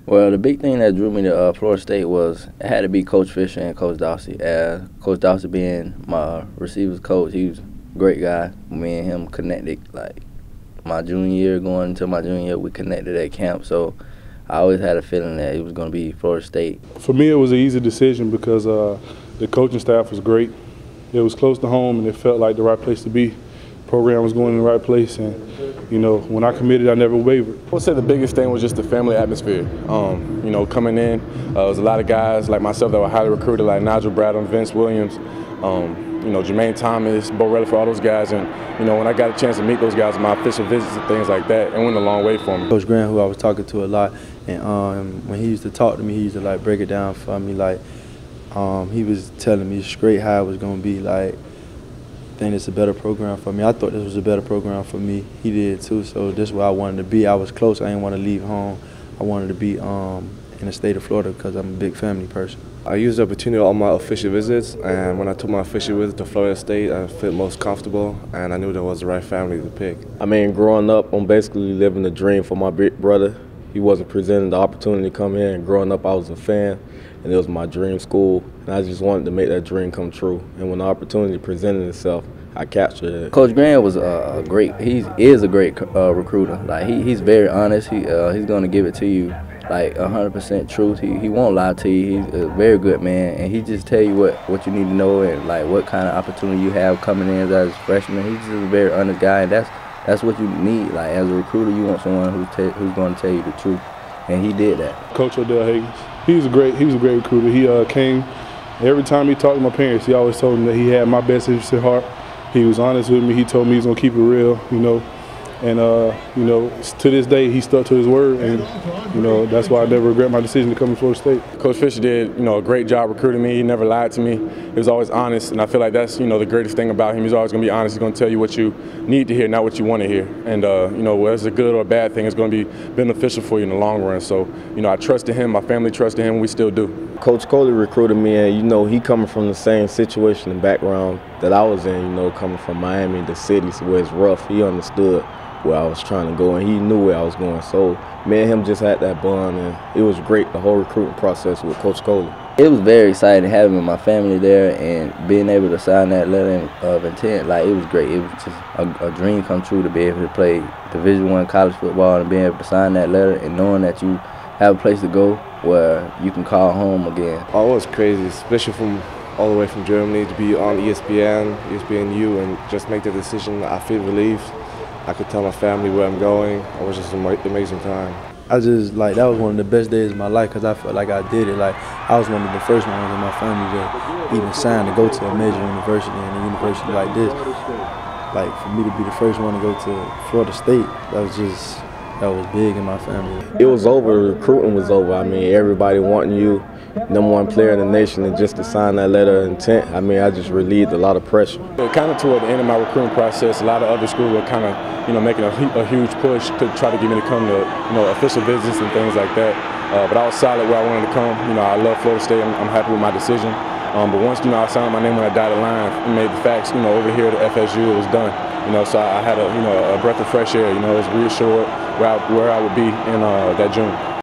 Well, the big thing that drew me to Florida State was it had to be Coach Fisher and Coach Dawsey. Coach Dawsey being my receivers coach, he was a great guy. Me and him connected like my junior year, going into my junior year, we connected at camp. So I always had a feeling that it was going to be Florida State. For me, it was an easy decision because the coaching staff was great. It was close to home, and it felt like the right place to be. The program was going in the right place, and you know, when I committed, I never wavered. I would say the biggest thing was just the family atmosphere. You know, coming in, there was a lot of guys like myself that were highly recruited, like Nigel Bradham, Vince Williams, you know, Jermaine Thomas, Bo Relaford, all those guys. And you know, when I got a chance to meet those guys on my official visits and things like that, it went a long way for me. Coach Grant, who I was talking to a lot, and when he used to talk to me, he used to like break it down for me. Like he was telling me straight how it was gonna be. Like, I think it's a better program for me. I thought this was a better program for me. He did too, so this is where I wanted to be. I was close. I didn't want to leave home. I wanted to be in the state of Florida because I'm a big family person. I used the opportunity on my official visits, and when I took my official visit to Florida State, I felt most comfortable, and I knew that was the right family to pick. I mean, growing up, I'm basically living the dream for my big brother. He wasn't presented the opportunity to come here, and growing up, I was a fan, and it was my dream school, and I just wanted to make that dream come true. And when the opportunity presented itself, I captured it. Coach Grant was he is a great recruiter. Like he's very honest. He's going to give it to you like 100% truth. He won't lie to you. He's a very good man, and he just tell you what you need to know and like what kind of opportunity you have coming in as a freshman. He's just a very honest guy, and that's what you need. Like as a recruiter, you want someone who's going to tell you the truth, and he did that. Coach Odell Higgins, he was a great recruiter. He came every time he talked to my parents. He always told them that he had my best interest at heart. He was honest with me. He told me he was gonna keep it real, you know, and you know, to this day he stuck to his word, and you know that's why I never regret my decision to come to Florida State. Coach Fisher did, you know, a great job recruiting me. He never lied to me. He was always honest, and I feel like that's, you know, the greatest thing about him. He's always gonna be honest. He's gonna tell you what you need to hear, not what you want to hear. And you know, whether it's a good or a bad thing, it's gonna be beneficial for you in the long run. So, you know, I trusted him. My family trusted him. We still do. Coach Coley recruited me, and you know, he coming from the same situation and background that I was in. You know, coming from Miami, the cities where it's rough. He understood where I was trying to go, and he knew where I was going. So me and him just had that bond, and it was great, the whole recruiting process with Coach Coley. It was very exciting having my family there and being able to sign that letter of intent. Like, it was great. It was just a dream come true to be able to play Division I college football and being able to sign that letter and knowing that you have a place to go where you can call home again. Oh, it was crazy, especially from all the way from Germany to be on ESPN, ESPNU, and just make the decision. I feel relieved. I could tell my family where I'm going. It was just an amazing time. I just, like, that was one of the best days of my life because I felt like I did it. Like, I was one of the first ones in my family to even sign to go to a major university and a university like this. Like, for me to be the first one to go to Florida State, that was big in my family. It was over, recruiting was over. I mean, everybody wanting you, #1 player in the nation, and just to sign that letter of intent, I mean, I just relieved a lot of pressure. Kind of toward the end of my recruiting process, a lot of other schools were kind of, you know, making a huge push to try to get me to come to, you know, official visits and things like that. But I was solid where I wanted to come. You know, I love Florida State. I'm happy with my decision. But once, you know, I signed my name when I dotted line and made the facts, you know, over here at FSU, it was done. You know, so I had a breath of fresh air. You know, it was reassured where I would be in that June.